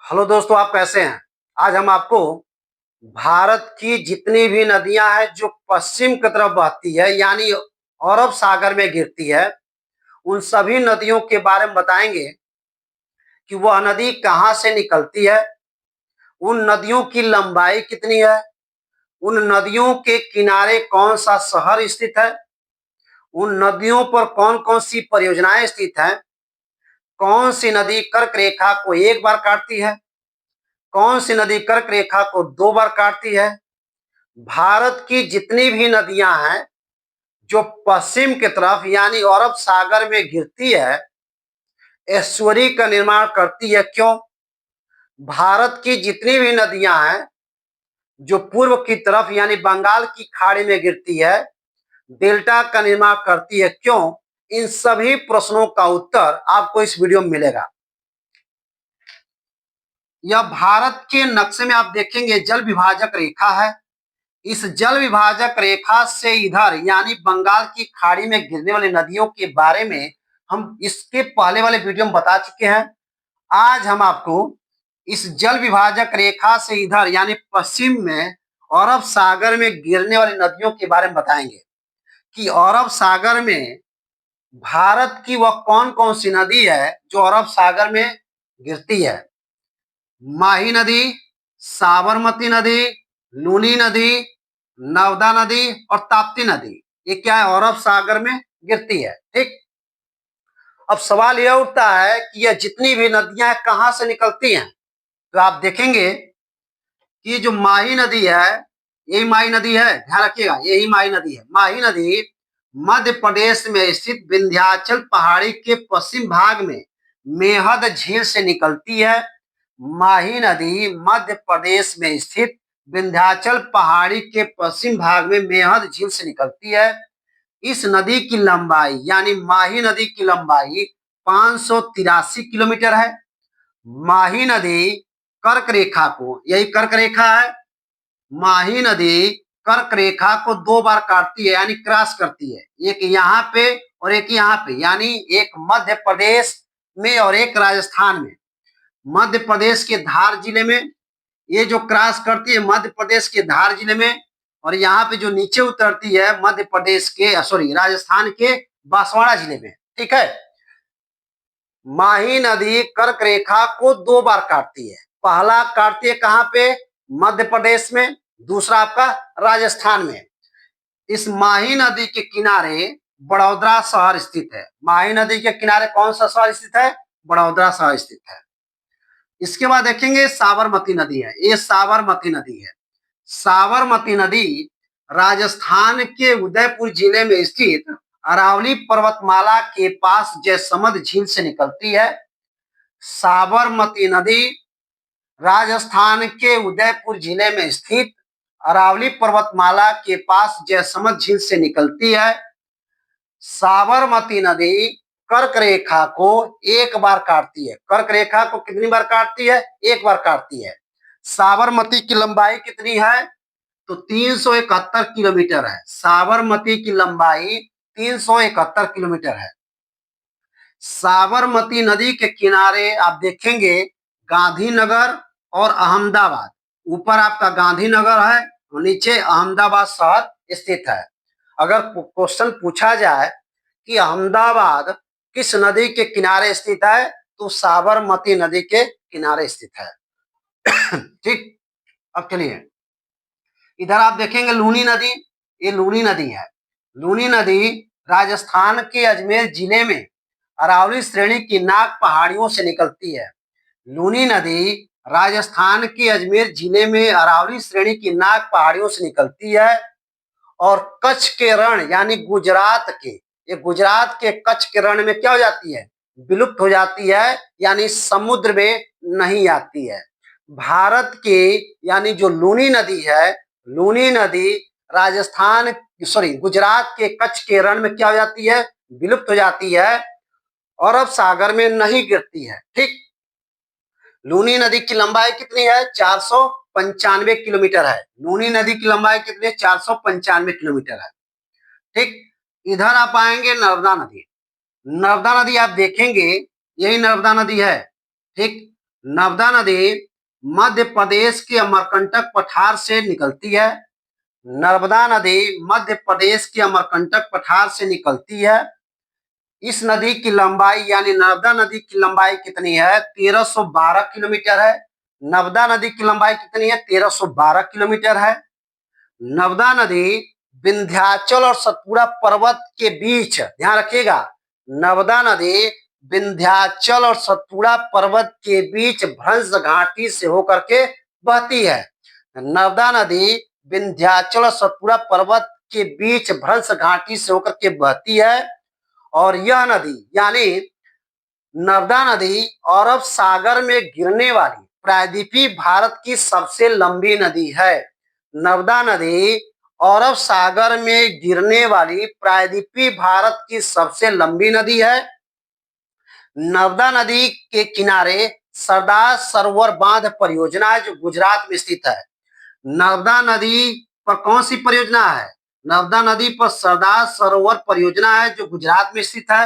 Hello दोस्तों, आप कैसे हैं। आज हम आपको भारत की जितनी भी नदियां हैं जो पश्चिम की तरफ बहती है यानी अरब सागर में गिरती है, उन सभी नदियों के बारे में बताएंगे कि वह नदी कहां से निकलती है, उन नदियों की लंबाई कितनी है, उन नदियों के किनारे कौन सा शहर स्थित है, उन नदियों पर कौन कौन सी परियोजनाएं स्थित हैं, कौन सी नदी कर्क रेखा को एक बार काटती है, कौन सी नदी कर्क रेखा को दो बार काटती है। भारत की जितनी भी नदियां हैं जो पश्चिम की तरफ यानी अरब सागर में गिरती है, एस्चुरी का निर्माण करती है क्यों। भारत की जितनी भी नदियां हैं जो पूर्व की तरफ यानी बंगाल की खाड़ी में गिरती है, डेल्टा का निर्माण करती है क्यों। इन सभी प्रश्नों का उत्तर आपको इस वीडियो में मिलेगा। यह भारत के नक्शे में आप देखेंगे जल विभाजक रेखा है। इस जल विभाजक रेखा से इधर यानी बंगाल की खाड़ी में गिरने वाली नदियों के बारे में हम इसके पहले वाले वीडियो में बता चुके हैं। आज हम आपको इस जल विभाजक रेखा से इधर यानी पश्चिम में अरब सागर में गिरने वाली नदियों के बारे में बताएंगे कि अरब सागर में भारत की वह कौन कौन सी नदी है जो अरब सागर में गिरती है। माही नदी, साबरमती नदी, लूनी नदी, नर्मदा नदी और ताप्ती नदी, ये क्या है, अरब सागर में गिरती है। ठीक, अब सवाल यह उठता है कि यह जितनी भी नदियां कहां से निकलती हैं। तो आप देखेंगे कि जो माही नदी है, यही माही नदी है, ध्यान रखिएगा, यही माही नदी है। माही नदी मध्य प्रदेश में स्थित विंध्याचल पहाड़ी के पश्चिम भाग में मेहद झील से निकलती है। माही नदी मध्य प्रदेश में स्थित विंध्याचल पहाड़ी के पश्चिम भाग में मेहद झील से निकलती है। इस नदी की लंबाई यानी माही नदी की लंबाई 583 किलोमीटर है। माही नदी कर्क रेखा को, यही कर्क रेखा है, माही नदी कर्क रेखा को दो बार काटती है यानी क्रॉस करती है, एक यहाँ पे और एक यहाँ पे, यानी एक मध्य प्रदेश में और एक राजस्थान में। मध्य प्रदेश के धार जिले में ये जो क्रॉस करती है, मध्य प्रदेश के धार जिले में, और यहाँ पे जो नीचे उतरती है मध्य प्रदेश के राजस्थान के बांसवाड़ा जिले में। ठीक है, माही नदी कर्क रेखा को दो बार काटती है। पहला काटती है कहां पे, मध्य प्रदेश में, दूसरा आपका राजस्थान में। इस माही नदी के किनारे बड़ौदा शहर स्थित है। माही नदी के किनारे कौन सा शहर स्थित है, बड़ौदा शहर स्थित है। इसके बाद देखेंगे साबरमती नदी है, ये साबरमती नदी है। साबरमती नदी राजस्थान के उदयपुर जिले में स्थित अरावली पर्वतमाला के पास जयसमंद झील से निकलती है। साबरमती नदी राजस्थान के उदयपुर जिले में स्थित अरावली पर्वतमाला के पास जयसमंद झील से निकलती है। साबरमती नदी कर्क रेखा को एक बार काटती है। कर्क रेखा को कितनी बार काटती है, एक बार काटती है। साबरमती की लंबाई कितनी है, तो 371 किलोमीटर है। साबरमती की लंबाई 371 किलोमीटर है। साबरमती नदी के किनारे आप देखेंगे गांधीनगर और अहमदाबाद, ऊपर आपका गांधीनगर है और नीचे अहमदाबाद शहर स्थित है। अगर क्वेश्चन पूछा जाए कि अहमदाबाद किस नदी के किनारे स्थित है, तो साबरमती नदी के किनारे स्थित है। ठीक, अब चलिए इधर आप देखेंगे लूनी नदी, ये लूनी नदी है। लूनी नदी राजस्थान के अजमेर जिले में अरावली श्रेणी की नाग पहाड़ियों से निकलती है। लूनी नदी राजस्थान के अजमेर जिले में अरावली श्रेणी की नाग पहाड़ियों से निकलती है और कच्छ के रण यानी गुजरात के, ये गुजरात के कच्छ के रण में क्या हो जाती है, विलुप्त हो जाती है, यानी समुद्र में नहीं आती है। भारत के यानी जो लूनी नदी है, लूनी नदी राजस्थान गुजरात के कच्छ के रण में क्या हो जाती है, विलुप्त हो जाती है, अरब सागर में नहीं गिरती है। ठीक, लूनी नदी की लंबाई कितनी है, 495 किलोमीटर है। लूनी नदी की लंबाई कितनी है, 495 किलोमीटर है। ठीक, इधर आप आएंगे नर्मदा नदी। नर्मदा नदी आप देखेंगे, यही नर्मदा नदी है। ठीक, नर्मदा नदी मध्य प्रदेश के अमरकंटक पठार से निकलती है। नर्मदा नदी मध्य प्रदेश के अमरकंटक पठार से निकलती है। इस नदी की लंबाई यानी नर्मदा नदी की लंबाई कितनी है? 1312 किलोमीटर है। नर्मदा नदी की लंबाई कितनी है? 1312 किलोमीटर है। नर्मदा नदी विंध्याचल और सतपुड़ा पर्वत के बीच, ध्यान रखिएगा, नर्मदा नदी विंध्याचल और सतपुड़ा पर्वत के बीच भ्रंश घाटी से होकर के बहती है। नर्मदा नदी विंध्याचल और सतपुड़ा पर्वत के बीच भ्रंश घाटी से होकर के बहती है। और यह नदी यानी नर्मदा नदी अरब सागर में गिरने वाली प्रायद्वीपीय भारत की सबसे लंबी नदी है। नर्मदा नदी अरब सागर में गिरने वाली प्रायद्वीपीय भारत की सबसे लंबी नदी है। नर्मदा नदी के किनारे सरदार सरोवर बांध परियोजना है जो गुजरात में स्थित है। नर्मदा नदी पर कौन सी परियोजना है? नर्मदा नदी पर सरदार सरोवर परियोजना है जो गुजरात में स्थित है।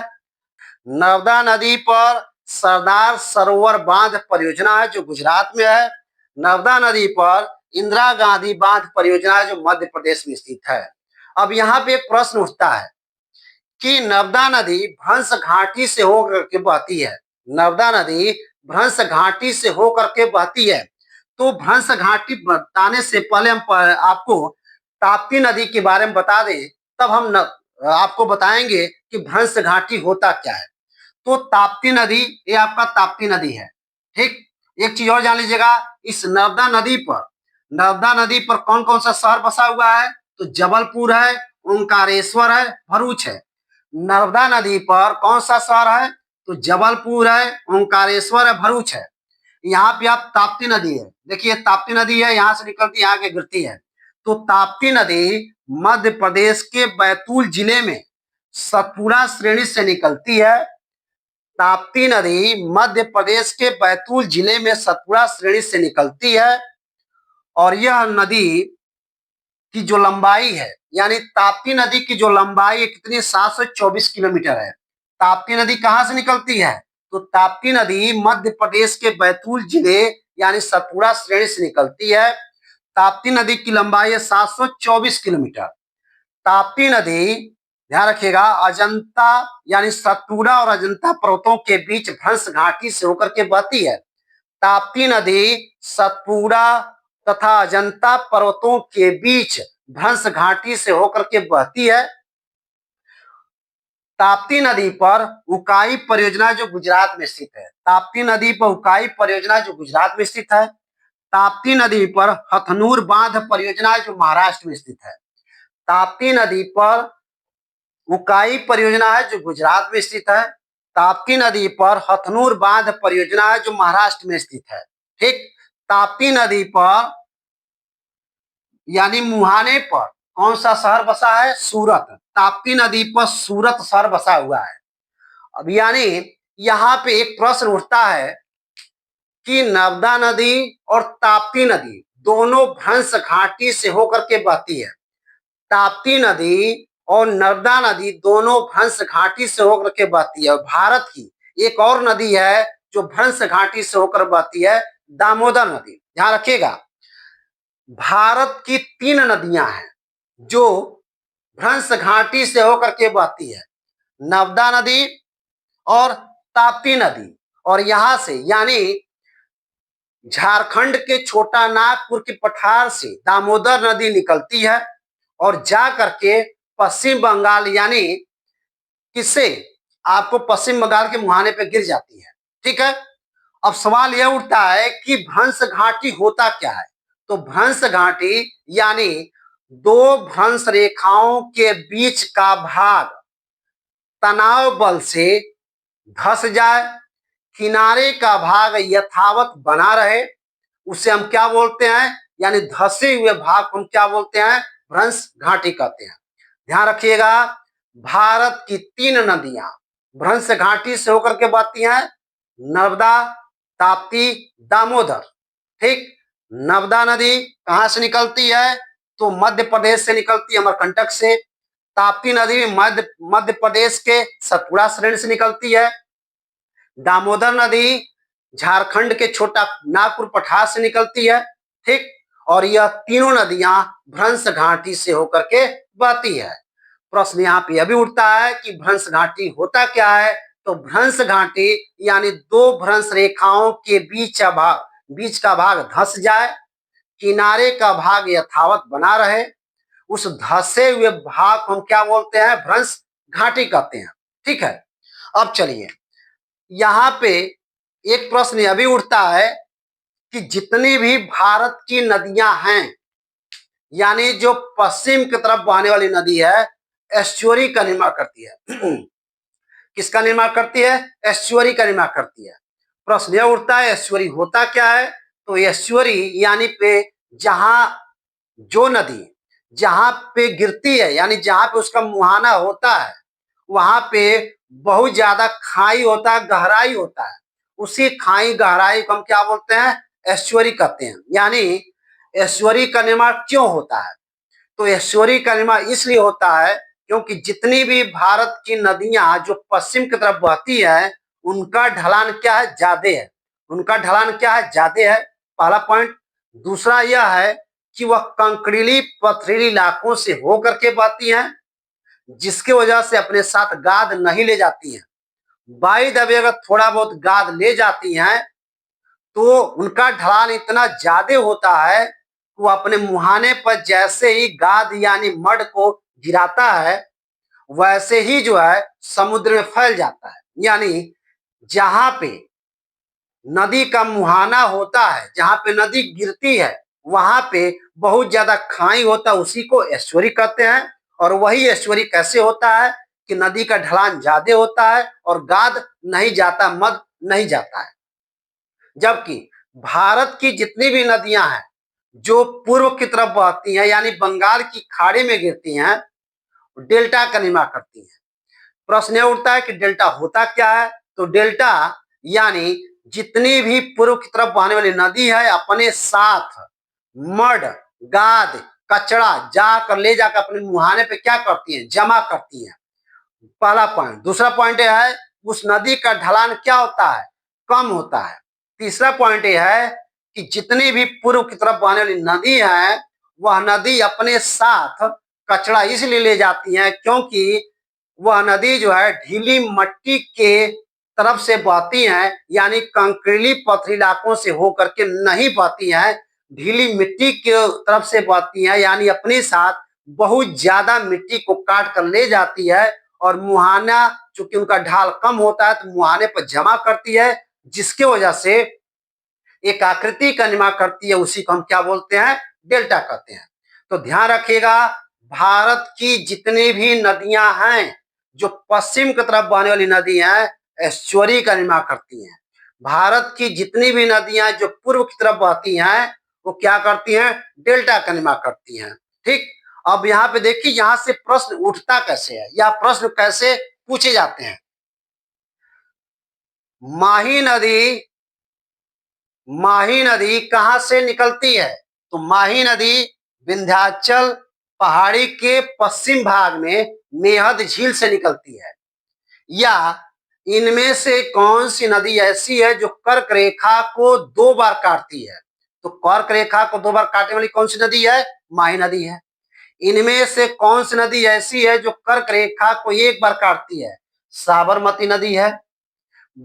नर्मदा नदी पर सरदार सरोवर बांध परियोजना है जो गुजरात में है। नर्मदा नदी पर इंदिरा गांधी बांध परियोजना है जो मध्य प्रदेश में स्थित है। अब यहाँ पे एक प्रश्न उठता है कि नर्मदा नदी भ्रंश घाटी से होकर के बहती है। नर्मदा नदी भ्रंश घाटी से होकर के बहती है। तो भ्रंश घाटी बताने से पहले हम आपको ताप्ती नदी के बारे में बता दें, तब हम आपको बताएंगे कि भ्रंश घाटी होता क्या है। तो ताप्ती नदी, ये आपका ताप्ती नदी है, ठीक। एक चीज और जान लीजिएगा, इस नर्मदा नदी पर कौन कौन सा शहर बसा हुआ है? तो जबलपुर है, ओंकारेश्वर है, भरूच है। नर्मदा नदी पर कौन सा शहर है? तो जबलपुर है, ओंकारेश्वर है, भरूच है। यहाँ पे आप ताप्ती नदी है, देखिए ताप्ती नदी है, यहाँ से निकलती यहाँ के गिरती है। तो ताप्ती नदी मध्य प्रदेश के बैतूल जिले में सतपुड़ा श्रेणी से निकलती है। ताप्ती नदी मध्य प्रदेश के बैतूल जिले में सतपुड़ा श्रेणी से निकलती है। और यह नदी की जो लंबाई है, यानी ताप्ती नदी की जो लंबाई है कितनी? 724 किलोमीटर है। ताप्ती नदी कहां से निकलती है? तो ताप्ती नदी मध्य प्रदेश के बैतूल जिले यानी सतपुड़ा श्रेणी से निकलती है। ताप्ती नदी की लंबाई है 724 किलोमीटर। ताप्ती नदी, ध्यान रखिएगा, अजंता यानी सतपुड़ा और अजंता पर्वतों के बीच भ्रंश घाटी से होकर के बहती है। ताप्ती नदी सतपुड़ा तथा अजंता पर्वतों के बीच भ्रंश घाटी से होकर के बहती है। ताप्ती नदी पर उकाई परियोजना जो गुजरात में स्थित है। ताप्ती नदी पर उकाई परियोजना जो गुजरात में स्थित है। ताप्ती नदी पर हथनूर बांध परियोजना जो महाराष्ट्र में स्थित है। ताप्ती नदी पर उकाई परियोजना है जो गुजरात में स्थित है। ताप्ती नदी पर हथनूर बांध परियोजना है जो महाराष्ट्र में स्थित है, ठीक। ताप्ती नदी पर यानी मुहाने पर कौन सा शहर बसा है? सूरत। ताप्ती नदी पर सूरत शहर बसा हुआ है। अब यानी यहाँ पे एक प्रश्न उठता है कि नर्मदा नदी और ताप्ती नदी दोनों भ्रंश घाटी से होकर के बहती है। ताप्ती नदी और नर्मदा नदी दोनों भ्रंश घाटी से होकर के बहती है। भारत की एक और नदी है जो भ्रंश घाटी से होकर बहती है, दामोदर नदी। ध्यान रखिएगा, भारत की 3 नदियां हैं जो भ्रंश घाटी से होकर के बहती है, नर्मदा नदी और ताप्ती नदी। और यहां से यानी झारखंड के छोटा नागपुर के पठार से दामोदर नदी निकलती है और जा करके पश्चिम बंगाल यानी किससे? आपको पश्चिम बंगाल के मुहाने पे गिर जाती है, ठीक है। अब सवाल यह उठता है कि भ्रंश घाटी होता क्या है? तो भ्रंश घाटी यानी दो भ्रंश रेखाओं के बीच का भाग तनाव बल से धंस जाए, किनारे का भाग यथावत बना रहे, उसे हम क्या बोलते हैं? यानी धंसे हुए भाग को हम क्या बोलते हैं? भ्रंश घाटी कहते हैं। ध्यान रखिएगा, भारत की 3 नदियां भ्रंश घाटी से होकर के बहती हैं, नर्मदा, ताप्ती, दामोदर, ठीक। नर्मदा नदी कहां से निकलती है? तो मध्य प्रदेश से निकलती है, अमरकंटक से। ताप्ती नदी मध्य प्रदेश के सतपुड़ा श्रेणी से निकलती है। दामोदर नदी झारखंड के छोटा नागपुर पठार से निकलती है, ठीक। और यह तीनों नदियां भ्रंश घाटी से होकर के बहती है। प्रश्न यहाँ पे यह भी उठता है कि भ्रंश घाटी होता क्या है। तो भ्रंश घाटी यानी दो भ्रंश रेखाओं के बीच का भाग धंस जाए, किनारे का भाग यथावत बना रहे, उस धंसे हुए भाग को हम क्या बोलते हैं, भ्रंश घाटी कहते हैं, ठीक है। अब चलिए यहाँ पे एक प्रश्न यह भी उठता है कि जितनी भी भारत की नदियां हैं, यानी जो पश्चिम की तरफ बहने वाली नदी है, एस्चुअरी का निर्माण करती है। किसका निर्माण करती है, एस्चुअरी का निर्माण करती है। प्रश्न यह उठता है एस्चुअरी होता क्या है। तो एस्चुअरी यानी पे जहां जो नदी जहां पे गिरती है, यानी जहां पे उसका मुहाना होता है, वहां पे बहुत ज्यादा खाई होता है, गहराई होता है। उसी खाई गहराई को हम क्या बोलते हैं, एस्चुअरी कहते हैं। यानी एस्चुअरी का निर्माण क्यों होता है। तो एस्चुअरी का निर्माण इसलिए होता है क्योंकि जितनी भी भारत की नदियां जो पश्चिम की तरफ बहती है, उनका ढलान क्या है, ज्यादा है। उनका ढलान क्या है, ज्यादा है, पहला पॉइंट। दूसरा यह है कि वह कंकरीली पथरीली इलाकों से होकर के बहती हैं, जिसकी वजह से अपने साथ गाद नहीं ले जाती हैं। बाई दबे अगर थोड़ा बहुत गाद ले जाती हैं तो उनका ढलान इतना ज्यादा होता है कि वो अपने मुहाने पर जैसे ही गाद यानी मड को गिराता है, वैसे ही जो है समुद्र में फैल जाता है। यानी जहां पे नदी का मुहाना होता है, जहां पे नदी गिरती है, वहां पे बहुत ज्यादा खाई होता है, उसी को एस्चुअरी कहते हैं। और वही एस्चुअरी कैसे होता है कि नदी का ढलान ज्यादा होता है और गाद नहीं जाता, मद नहीं जाता है। जबकि भारत की जितनी भी नदियां हैं जो पूर्व की तरफ बहती हैं, यानी बंगाल की खाड़ी में गिरती हैं, डेल्टा का निर्माण करती हैं। प्रश्न यह उठता है कि डेल्टा होता क्या है। तो डेल्टा यानी जितनी भी पूर्व की तरफ बहने वाली नदी है, अपने साथ मड, गाद, कचरा जाकर ले जाकर अपने मुहाने पे क्या करती हैं, जमा करती हैं, पहला पॉइंट। दूसरा पॉइंट यह है उस नदी का ढलान क्या होता है, कम होता है। तीसरा पॉइंट यह है कि जितनी भी पूर्व की तरफ बहने वाली नदी है, वह नदी अपने साथ कचरा इसलिए ले जाती है क्योंकि वह नदी जो है ढीली मिट्टी के तरफ से बहती है, यानी कंकरीली पथरीली इलाकों से होकर के नहीं बहती है, ढीली मिट्टी के तरफ से बहती है, यानी अपने साथ बहुत ज्यादा मिट्टी को काट कर ले जाती है। और मुहाना चूंकि उनका ढाल कम होता है तो मुहाने पर जमा करती है, जिसके वजह से एक आकृति का निर्माण करती है, उसी को हम क्या बोलते हैं, डेल्टा कहते हैं। तो ध्यान रखिएगा, भारत की जितनी भी नदियां हैं जो पश्चिम की तरफ बहने वाली नदी हैं, एस्चुअरी का निर्माण करती हैं। भारत की जितनी भी नदियां जो पूर्व की तरफ बहती हैं, वो क्या करती हैं, डेल्टा का निर्माण करती हैं, ठीक। अब यहाँ पे देखिए, यहां से प्रश्न उठता कैसे है या प्रश्न कैसे पूछे जाते हैं। माही नदी माही नदी कहां से निकलती है। तो माही नदी विंध्याचल पहाड़ी के पश्चिम भाग में मेहद झील से निकलती है। या इनमें से कौन सी नदी ऐसी है जो कर्क रेखा को दो बार काटती है। तो कर्क रेखा को दो बार काटने वाली कौन सी नदी है, माही नदी है। इनमें से कौन सी नदी ऐसी है जो कर्क रेखा को एक बार काटती है, साबरमती नदी है।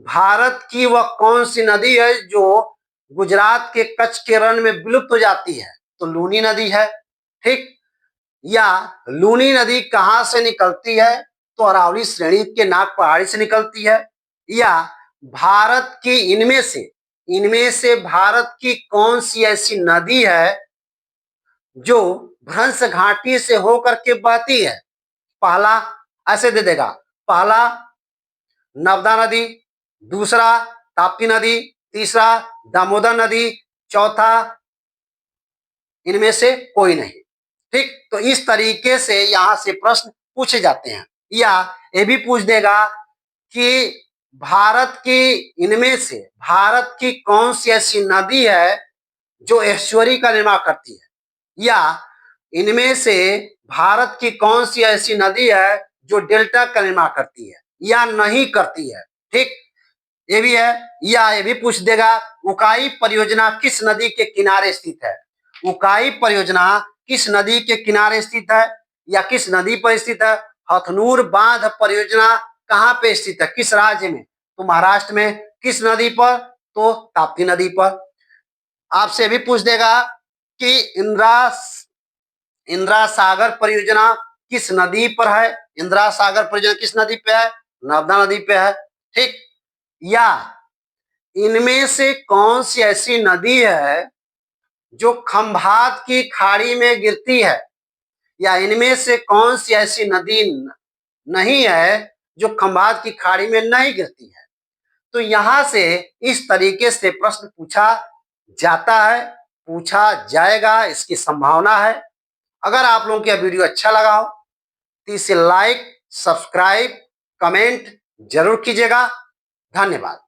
भारत की वह कौन सी नदी है जो गुजरात के कच्छ के रण में विलुप्त हो जाती है। तो लूनी नदी है, ठीक। या लूनी नदी कहां से निकलती है। तो अरावली श्रेणी के नाग पहाड़ी से निकलती है। या भारत की इनमें से भारत की कौन सी ऐसी नदी है जो भ्रंश घाटी से होकर के बहती है। पहला ऐसे दे देगा, पहला नर्मदा नदी, दूसरा ताप्ती नदी, तीसरा दामोदर नदी, चौथा इनमें से कोई नहीं, ठीक। तो इस तरीके से यहां से प्रश्न पूछे जाते हैं। या ये भी पूछ देगा कि भारत की कौन सी ऐसी नदी है जो एस्चुअरी का निर्माण करती है। या इनमें से भारत की कौन सी ऐसी नदी है जो डेल्टा का निर्माण करती है या नहीं करती है, ठीक। ये भी है। या ये भी पूछ देगा उकाई परियोजना किस नदी के किनारे स्थित है। उकाई परियोजना किस नदी के किनारे स्थित है या किस नदी पर स्थित है। हथनूर बांध परियोजना कहाँ पे स्थित है, किस राज्य में, तो महाराष्ट्र में। किस नदी पर, तो ताप्ती नदी पर। आपसे भी पूछ देगा कि इंदिरा सागर परियोजना किस नदी पर है। इंदिरा सागर परियोजना किस नदी पे है, नर्मदा नदी पे है। ठीक। या इनमें से कौन सी ऐसी नदी है जो खंभात की खाड़ी में गिरती है, या इनमें से कौन सी ऐसी नदी नहीं है जो खंभात की खाड़ी में नहीं गिरती है। तो यहां से इस तरीके से प्रश्न पूछा जाता है, पूछा जाएगा, इसकी संभावना है। अगर आप लोगों को यह वीडियो अच्छा लगा हो तो इसे लाइक, सब्सक्राइब, कमेंट जरूर कीजिएगा। धन्यवाद।